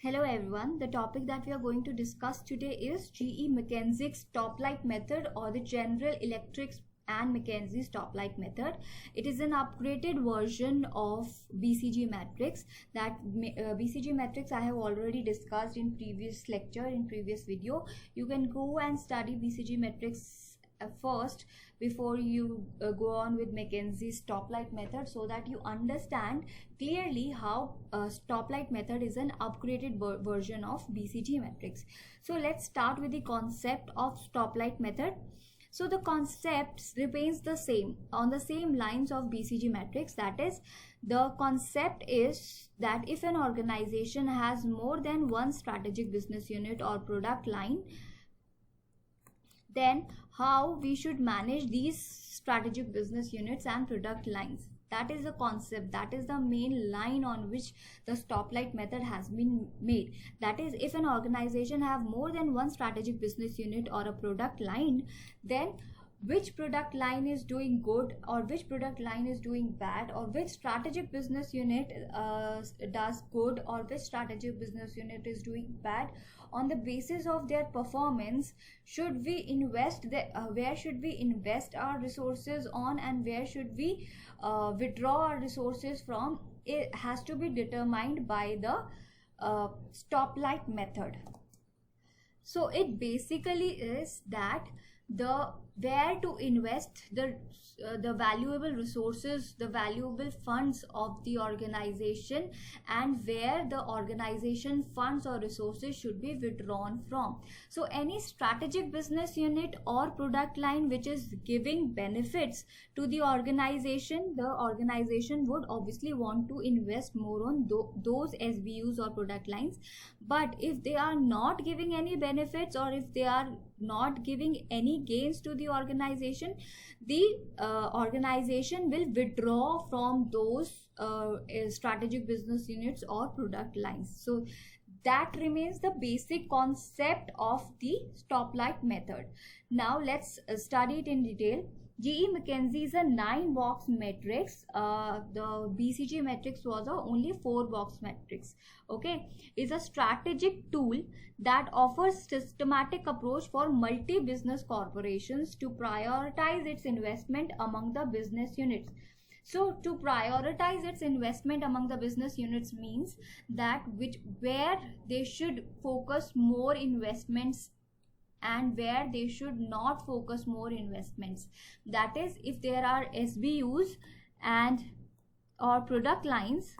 Hello everyone, the topic that we are going to discuss today is GE Mackenzie's stoplight method or the General Electric's and Mackenzie stoplight method. It is an upgraded version of BCG matrix. BCG matrix I have already discussed in previous lecture, in previous video. You can go and study BCG matrix first before you go on with Mackenzie's stoplight method, so that you understand clearly how stoplight method is an upgraded version of BCG matrix. So let's start with the concept of stoplight method. So the concept remains the same, on the same lines of BCG matrix. That is, the concept is that if an organization has more than one strategic business unit or product line, then how we should manage these strategic business units and product lines. That is the concept, that is the main line on which the stoplight method has been made. That is, if an organization have more than one strategic business unit or a product line, then which product line is doing good or which product line is doing bad, or which strategic business unit does good or which strategic business unit is doing bad. On the basis of their performance, should we invest where should we invest our resources on, and where should we withdraw our resources from? It has to be determined by the stoplight method. So it basically is that where to invest the valuable resources, the valuable funds of the organization, and where the organization funds or resources should be withdrawn from. So any strategic business unit or product line which is giving benefits to the organization would obviously want to invest more on those SBUs or product lines. But if they are not giving any benefits, or if they are not giving any gains to the organization, the organization will withdraw from those strategic business units or product lines. So that remains the basic concept of the stoplight method. Now let's study it in detail. GE Mackenzie is a 9-box matrix. The BCG matrix was a only 4-box matrix. Okay, is a strategic tool that offers systematic approach for multi-business corporations to prioritize its investment among the business units. So to prioritize its investment among the business units means that where they should focus more investments and where they should not focus more investments. That is, if there are SBUs and or product lines,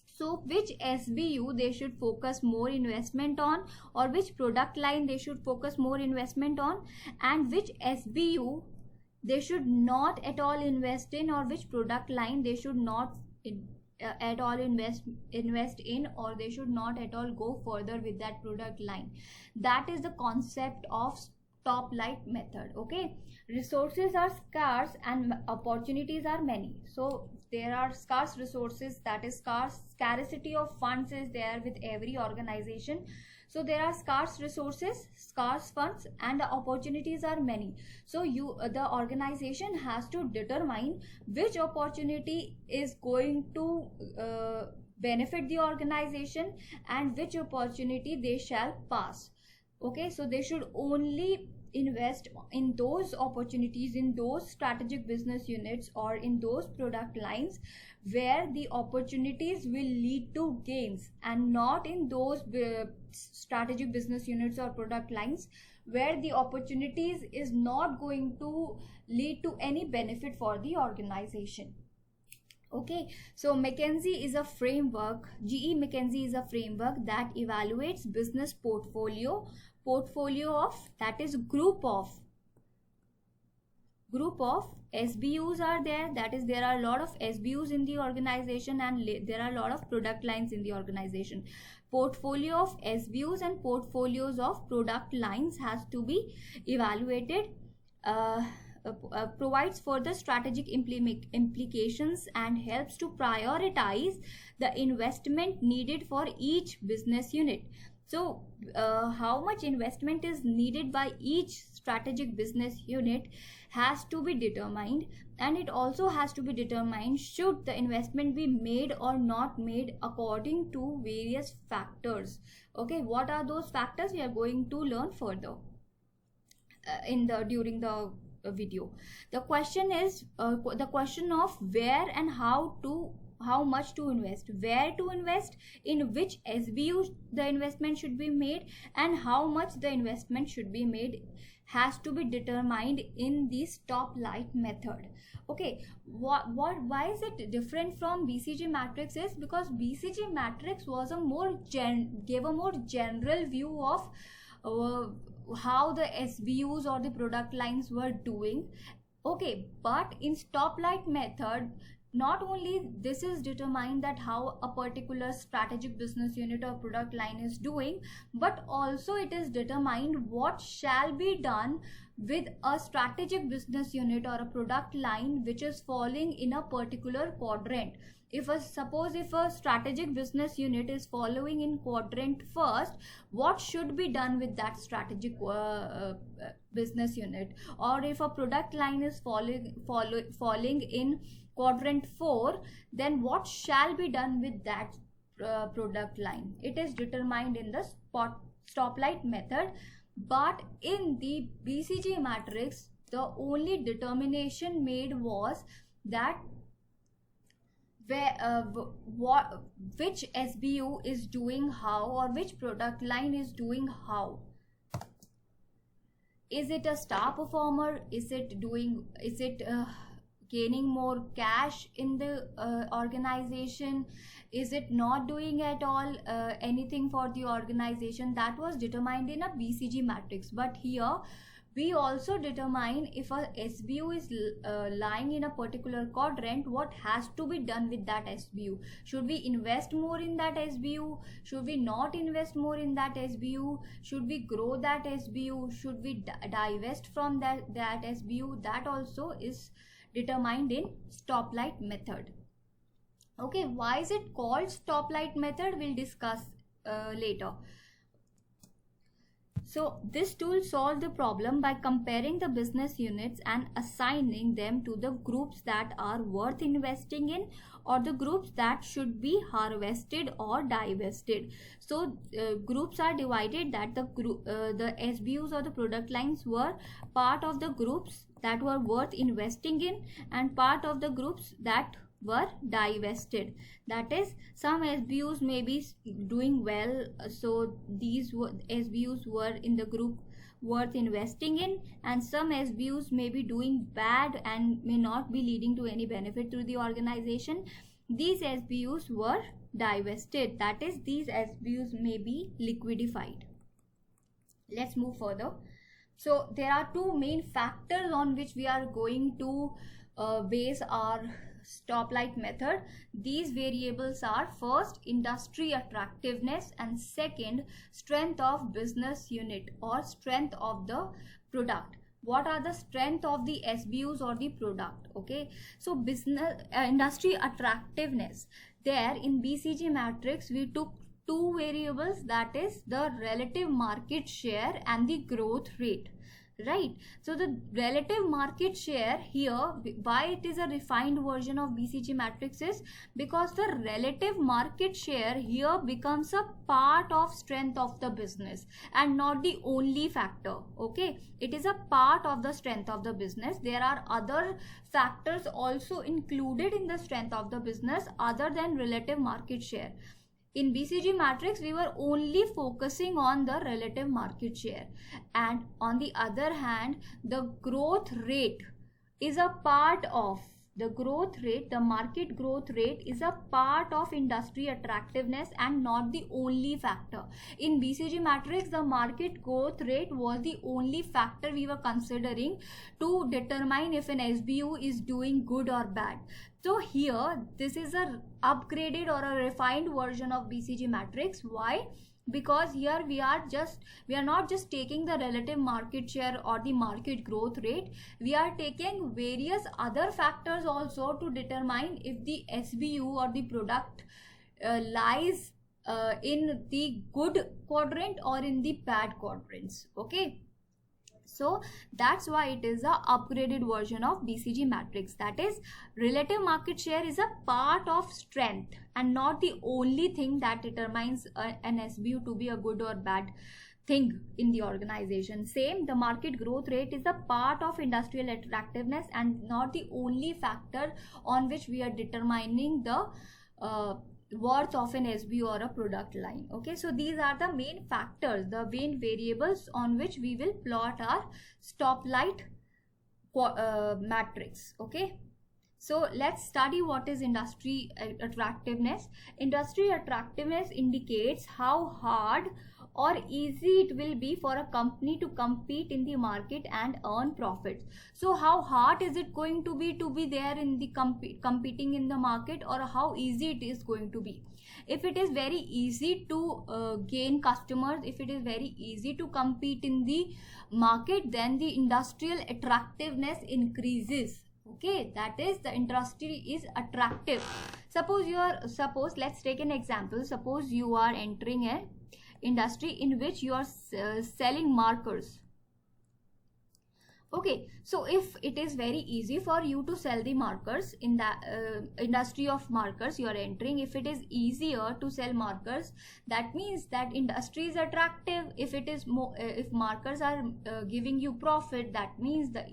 so which SBU they should focus more investment on, or which product line they should focus more investment on, and which SBU they should not at all invest in, or which product line they should not at all invest in, or they should not at all go further with that product line. That is the concept of stoplight method. Okay, resources are scarce and opportunities are many. So there are scarce resources, that is scarcity of funds is there with every organization. So there are scarce resources, scarce funds, and the opportunities are many. So the organization has to determine which opportunity is going to benefit the organization and which opportunity they shall pass. Okay, so they should only invest in those opportunities, in those strategic business units or in those product lines where the opportunities will lead to gains, and not in those strategic business units or product lines where the opportunities is not going to lead to any benefit for the organization. Okay, so Mackenzie is a framework, GE Mackenzie is a framework that evaluates business portfolio of, that is group of SBUs are there. That is, there are a lot of SBUs in the organization and there are a lot of product lines in the organization. Portfolio of SBUs and portfolios of product lines has to be evaluated. Provides further strategic implications and helps to prioritize the investment needed for each business unit. So how much investment is needed by each strategic business unit has to be determined, and it also has to be determined should the investment be made or not made according to various factors. Okay, what are those factors? We are going to learn further in the during the video. The question is the question of where and how much to invest, where to invest, in which SBU the investment should be made, and how much the investment should be made has to be determined in the stoplight method. Okay, why is it different from BCG matrix? Is because BCG matrix was a more gave a more general view of how the SBUs or the product lines were doing. Okay, but in stoplight method, not only this is determined that how a particular strategic business unit or product line is doing, but also it is determined what shall be done with a strategic business unit or a product line which is falling in a particular quadrant. Suppose if a strategic business unit is following in quadrant first, what should be done with that strategic business unit? Or if a product line is falling in quadrant 4, then what shall be done with that product line? It is determined in the stoplight method. But in the BCG matrix, the only determination made was that which SBU is doing how, or which product line is doing how. Is it a star performer? Is it gaining more cash in the organization? Is it not doing at all anything for the organization? That was determined in a BCG matrix. But here we also determine if a SBU is lying in a particular quadrant, what has to be done with that SBU. Should we invest more in that SBU? Should we not invest more in that SBU? Should we grow that SBU? Should we divest from that SBU? That also is determined in stoplight method. Okay, why is it called stoplight method? We'll discuss later. So this tool solved the problem by comparing the business units and assigning them to the groups that are worth investing in, or the groups that should be harvested or divested. So groups are divided that the SBUs or the product lines were part of the groups that were worth investing in and part of the groups that were divested. That is, some SBUs may be doing well, so these SBUs were in the group worth investing in, and some SBUs may be doing bad and may not be leading to any benefit to the organization. These SBUs were divested. That is, these SBUs may be liquidified. Let's move further. So there are two main factors on which we are going to base our stoplight method. These variables are first, industry attractiveness, and second, strength of business unit or strength of the product. What are the strength of the SBUs or the product? Okay, so business industry attractiveness, there in BCG matrix we took two variables, that is the relative market share and the growth rate. Right, so the relative market share here, why it is a refined version of BCG matrix is because the relative market share here becomes a part of strength of the business and not the only factor. Okay, it is a part of the strength of the business. There are other factors also included in the strength of the business other than relative market share. In BCG matrix, we were only focusing on the relative market share, and on the other hand, the growth rate is a part of the market growth rate is a part of industry attractiveness and not the only factor. In BCG matrix, the market growth rate was the only factor we were considering to determine if an SBU is doing good or bad. So here, this is a upgraded or a refined version of BCG matrix. Why? Because here we are not just taking the relative market share or the market growth rate, we are taking various other factors also to determine if the SBU or the product lies in the good quadrant or in the bad quadrants. Okay, so that's why it is a upgraded version of BCG matrix. That is, relative market share is a part of strength and not the only thing that determines an SBU to be a good or bad thing in the organization. Same, the market growth rate is a part of industrial attractiveness and not the only factor on which we are determining the worth of an SBU or a product line. Okay, so these are the main factors, the main variables on which we will plot our stoplight matrix. Okay, so let's study what is industry attractiveness. Industry attractiveness indicates how hard or easy it will be for a company to compete in the market and earn profits. So how hard is it going to be there in the competing in the market, or how easy it is going to be? If it is very easy to gain customers, if it is very easy to compete in the market, then the industrial attractiveness increases. Okay, that is, the industry is attractive. Suppose let's take an example. Suppose you are entering a industry in which you are selling markers. Okay, so if it is very easy for you to sell the markers in the industry of markers you are entering, if it is easier to sell markers, that means that industry is attractive. If it is if markers are giving you profit, that means the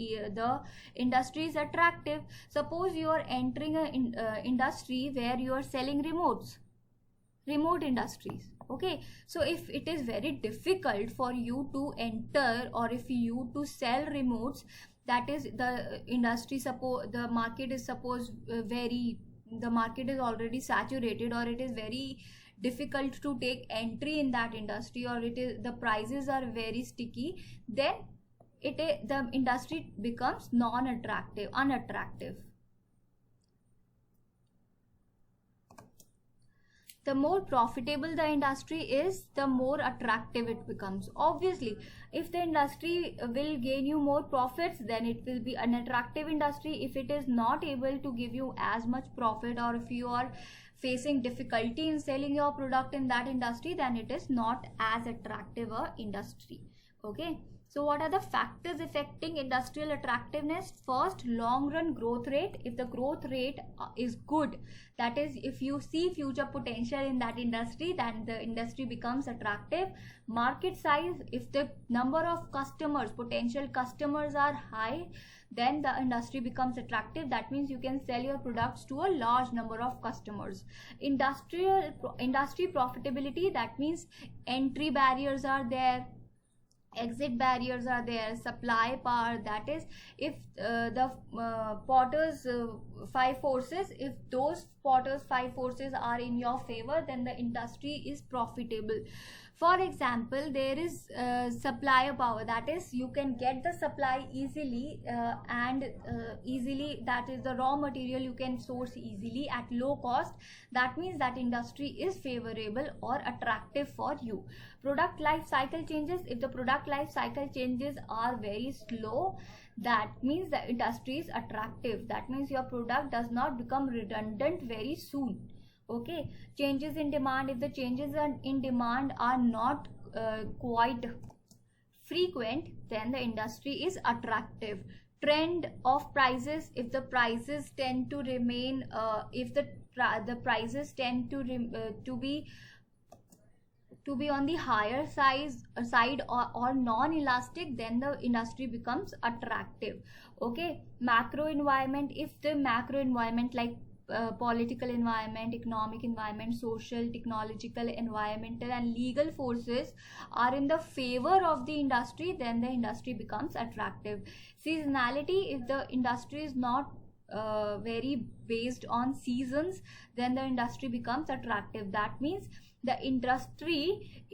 industry is attractive. Suppose you are entering an industry where you are selling remote industries. Okay, so if it is very difficult for you to enter, or if you to sell remotes, that is, the industry, suppose the market is the market is already saturated, or it is very difficult to take entry in that industry, or it is the prices are very sticky, then the industry becomes unattractive. The more profitable the industry is, the more attractive it becomes. Obviously, if the industry will gain you more profits, then it will be an attractive industry. If it is not able to give you as much profit, or if you are facing difficulty in selling your product in that industry, then it is not as attractive a industry. Okay, so what are the factors affecting industrial attractiveness? First, long run growth rate. If the growth rate is good, that is, if you see future potential in that industry, then the industry becomes attractive. Market size, if the number of potential customers are high, then the industry becomes attractive. That means you can sell your products to a large number of customers. Industry profitability, that means entry barriers are there, exit barriers are there, supply power, that is, if the Potter's 5 forces, if those Potter's 5 forces are in your favor, then the industry is profitable. For example, there is supplier power, that is, you can get the supply easily easily, that is, the raw material you can source easily at low cost. That means that industry is favorable or attractive for you. Product life cycle changes. If the product life cycle changes are very slow, that means the industry is attractive. That means your product does not become redundant very soon. Okay, changes in demand. If the changes in demand are not quite frequent, then the industry is attractive. Trend of prices. If the prices tend to remain, if the prices tend to be on the higher side or non-elastic, then the industry becomes attractive. Okay, macro environment. If the macro environment, like political environment, economic environment, social, technological, environmental and legal forces are in the favor of the industry, then the industry becomes attractive. Seasonality. If the industry is not very based on seasons, then the industry becomes attractive. That means the industry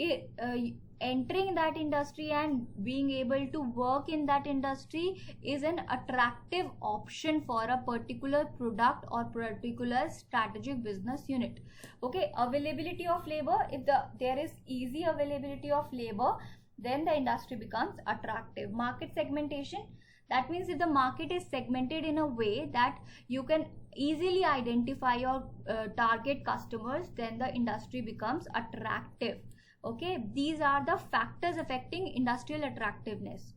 entering that industry and being able to work in that industry is an attractive option for a particular product or particular strategic business unit. Okay, availability of labor. If there is easy availability of labor, then the industry becomes attractive. Market segmentation. That means if the market is segmented in a way that you can easily identify your target customers, then the industry becomes attractive. Okay, these are the factors affecting industrial attractiveness.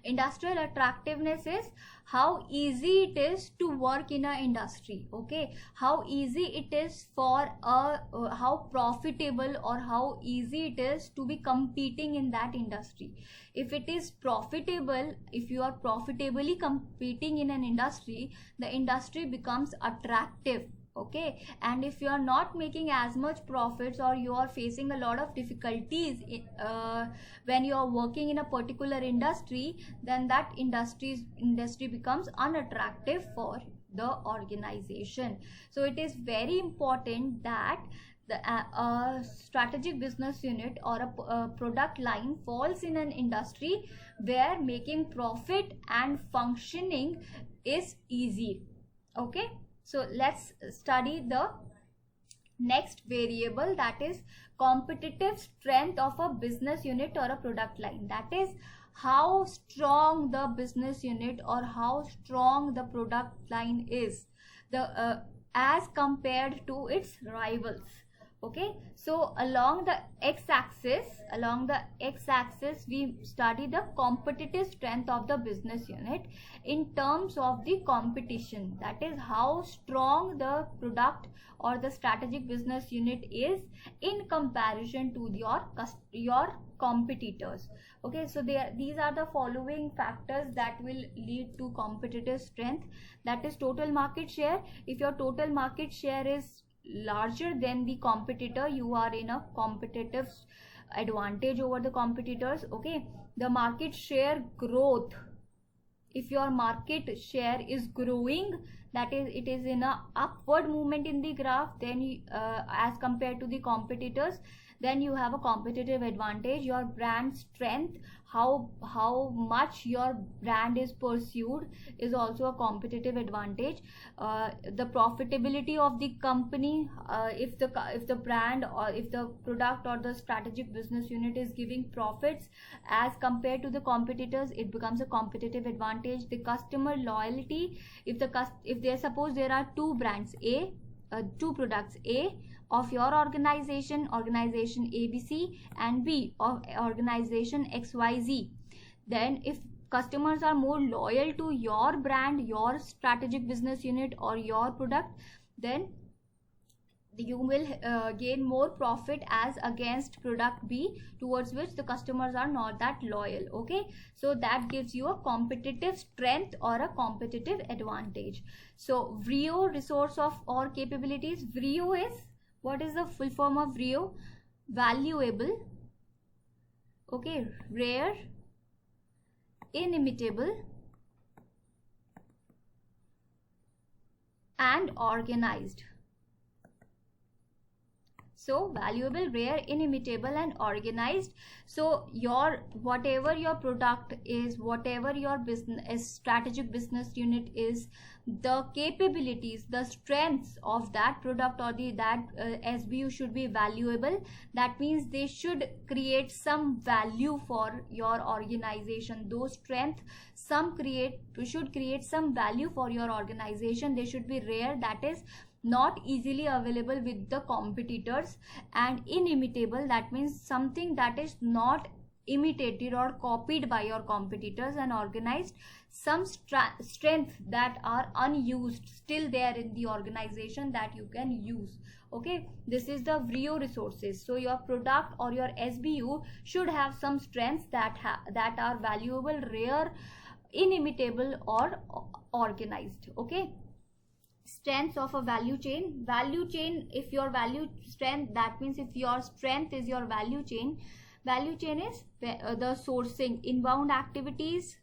Industrial attractiveness is how easy it is to work in an industry. Okay, how easy it is for how profitable or how easy it is to be competing in that industry. If it is profitable, if you are profitably competing in an industry, the industry becomes attractive. Okay, and if you are not making as much profits or you are facing a lot of difficulties when you are working in a particular industry, then that industry becomes unattractive for the organization. So it is very important that the strategic business unit or a product line falls in an industry where making profit and functioning is easy. Okay, so let's study the next variable, that is competitive strength of a business unit or a product line. That is how strong the business unit or how strong the product line is as compared to its rivals. Okay, so along the x-axis we study the competitive strength of the business unit in terms of the competition. That is how strong the product or the strategic business unit is in comparison to your competitors. Okay, so these are the following factors that will lead to competitive strength. That is total market share. If your total market share is larger than the competitor, you are in a competitive advantage over the competitors. Okay, the market share growth. If your market share is growing, that is it is in a upward movement in the graph, then as compared to the competitors, then you have a competitive advantage. Your brand strength, how much your brand is pursued, is also a competitive advantage. The profitability of the company, if the brand or if the product or the strategic business unit is giving profits as compared to the competitors, it becomes a competitive advantage. The customer loyalty, if there suppose there are two brands A, two products A of your organization ABC, and B of organization XYZ, then if customers are more loyal to your brand, your strategic business unit or your product, then you will gain more profit as against product B, towards which the customers are not that loyal. Okay, so that gives you a competitive strength or a competitive advantage. So VRIO, resource of or capabilities. VRIO is, what is the full form of VRIO? Valuable, okay, rare, inimitable, and organized. So valuable, rare, inimitable, and organized. So whatever your product is, whatever your business strategic business unit is, the capabilities, the strengths of that product or that SBU should be valuable. That means they should create some value for your organization. Those strengths should create some value for your organization. They should be rare, that is not easily available with the competitors, and inimitable, that means something that is not imitated or copied by your competitors, and organized, some strengths that are unused, still there in the organization that you can use. Okay, this is the VRIO resources. So your product or your SBU should have some strengths that are valuable, rare, inimitable, or organized. Okay, strengths of a value chain. If your value strength, that means if your strength is your value chain is the sourcing, inbound activities,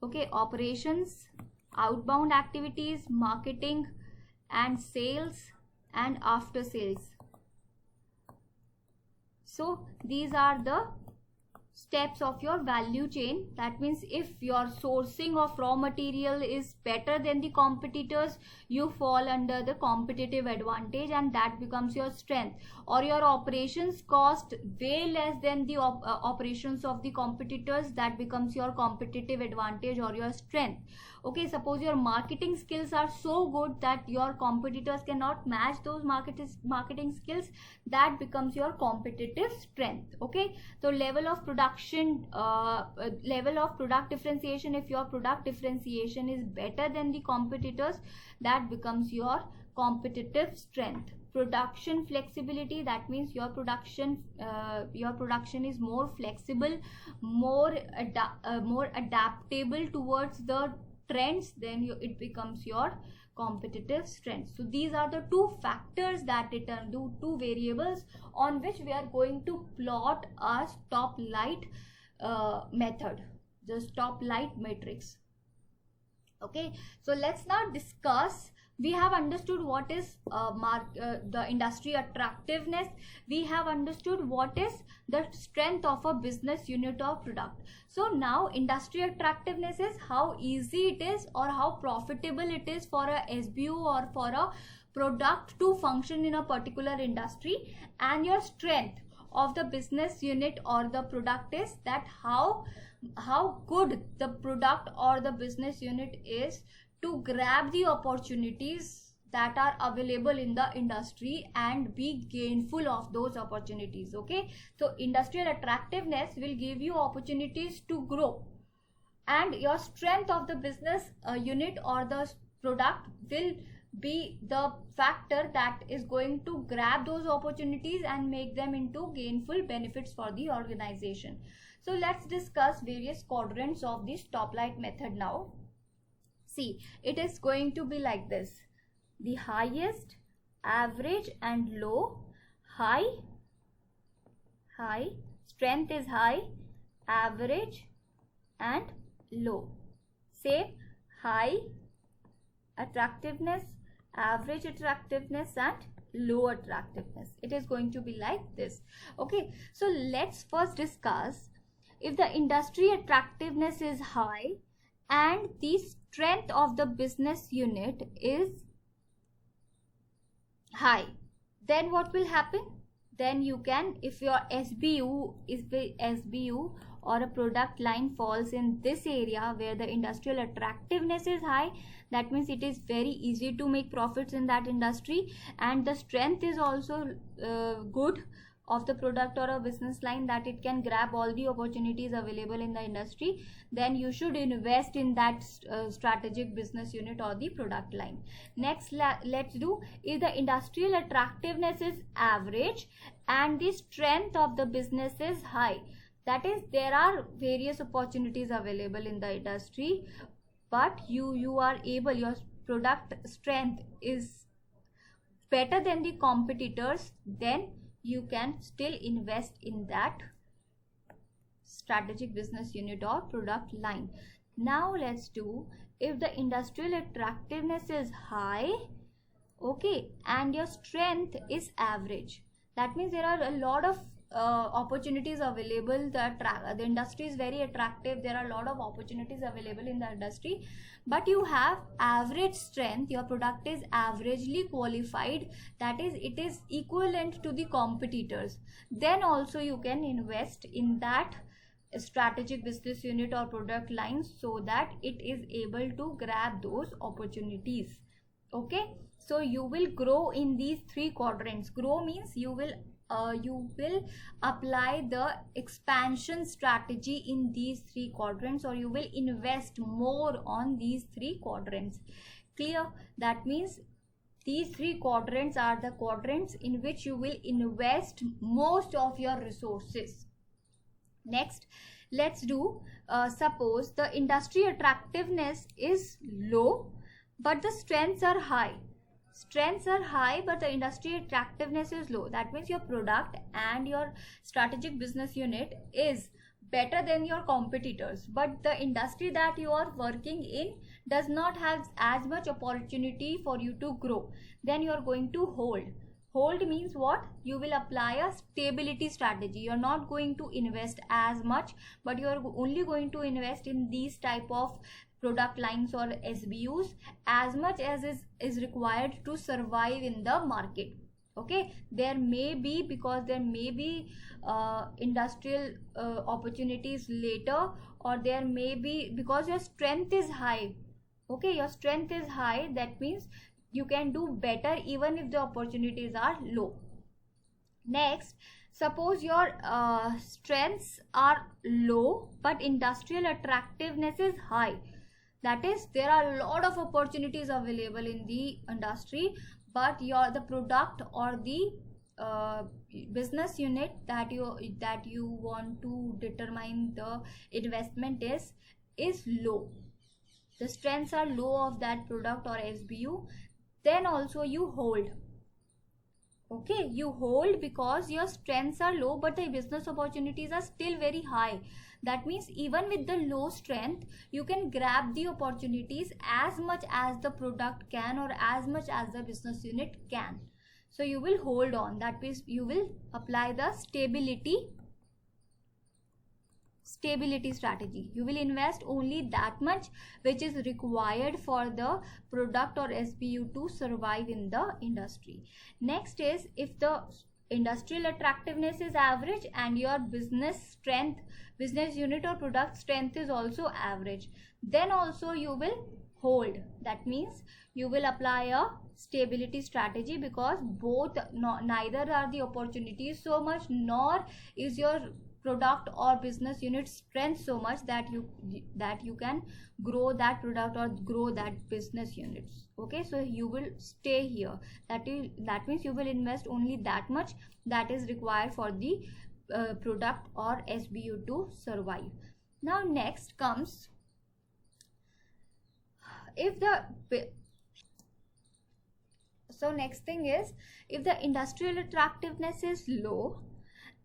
okay, operations, outbound activities, marketing and sales, and after sales. So these are the steps of your value chain. That means if your sourcing of raw material is better than the competitors, you fall under the competitive advantage, and that becomes your strength. Or your operations cost way less than the operations of the competitors, that becomes your competitive advantage or your strength. Okay, suppose your marketing skills are so good that your competitors cannot match those marketing skills, that becomes your competitive strength. Okay, so level of production, level of product differentiation, if your product differentiation is better than the competitors, that becomes your competitive strength. Production flexibility, that means your production is more flexible, more adaptable towards the trends, then it becomes your competitive strength. So these are the two factors that determine, two variables on which we are going to plot a stoplight method, the stoplight matrix. Okay, so let's now discuss. We have understood what is the industry attractiveness. We have understood what is the strength of a business unit or product. So now industry attractiveness is how easy it is or how profitable it is for a SBU or for a product to function in a particular industry, and your strength of the business unit or the product is that how good the product or the business unit is to grab the opportunities that are available in the industry and be gainful of those opportunities. Okay, so industrial attractiveness will give you opportunities to grow, and your strength of the business unit or the product will be the factor that is going to grab those opportunities and make them into gainful benefits for the organization. So let's discuss various quadrants of the stoplight method now. See, it is going to be like this: the highest, average and low. High, strength is high, average and low. Same, high attractiveness, average attractiveness and low attractiveness. It is going to be like this. Okay, so let's first discuss if the industry attractiveness is high and the strength of the business unit is high, then what will happen? Then you can, if your SBU or a product line falls in this area where the industrial attractiveness is high, that means it is very easy to make profits in that industry, and the strength is also good of the product or a business line that it can grab all the opportunities available in the industry, then you should invest in that strategic business unit or the product line. Next, let's do, if the industrial attractiveness is average and the strength of the business is high, that is, there are various opportunities available in the industry, but you are able, your product strength is better than the competitors, then you can still invest in that strategic business unit or product line. Now let's do, if the industrial attractiveness is high, okay, and your strength is average, that means there are a lot of opportunities available. The industry is very attractive, there are a lot of opportunities available in the industry, but you have average strength, your product is averagely qualified, that is, it is equivalent to the competitors, then also you can invest in that strategic business unit or product line so that it is able to grab those opportunities. Okay, so you will grow in these three quadrants. Grow means you will apply the expansion strategy in these three quadrants, or you will invest more on these three quadrants. Clear? That means these three quadrants are the quadrants in which you will invest most of your resources. Next, let's do, suppose the industry attractiveness is low but the strengths are high. Strengths are high but the industry attractiveness is low. That means your product and your strategic business unit is better than your competitors, but the industry that you are working in does not have as much opportunity for you to grow. Then you are going to hold. Hold means what? You will apply a stability strategy. You're not going to invest as much, but you're only going to invest in these type of product lines or SBUs as much as is required to survive in the market. Okay, there may be, because there may be industrial opportunities later, or there may be because your strength is high. Okay, your strength is high, that means you can do better even if the opportunities are low. Next, suppose your strengths are low but industrial attractiveness is high. That is, there are a lot of opportunities available in the industry, but the product or the business unit that you want to determine the investment is low. The strengths are low of that product or SBU, then also you hold. Okay, you hold because your strengths are low but the business opportunities are still very high. That means even with the low strength, you can grab the opportunities as much as the product can or as much as the business unit can. So you will hold on. That means you will apply the stability strategy. You will invest only that much which is required for the product or SBU to survive in the industry. Next is, if the industrial attractiveness is average and your business unit or product strength is also average, then also you will hold. That means you will apply a stability strategy, because neither are the opportunities so much, nor is your product or business unit strength so much that you can grow that product or grow that business units. Okay, so you will stay here. That means you will invest only that much that is required for the product or SBU to survive. Now next comes, next thing is, if the industrial attractiveness is low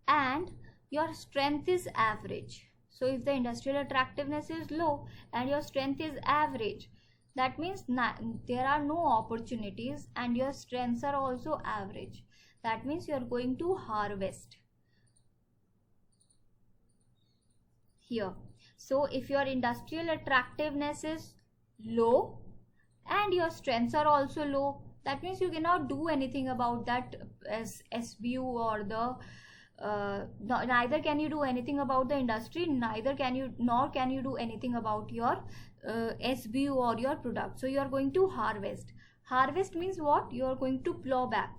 and your strength is average. So if the industrial attractiveness is low and your strength is average, that means there are no opportunities and your strengths are also average. That means you are going to harvest here. So if your industrial attractiveness is low and your strengths are also low, that means you cannot do anything about that SBU or the neither can you do anything about the industry, nor can you do anything about your SBU or your product. So you are going to harvest. Harvest means what? You are going to plow back.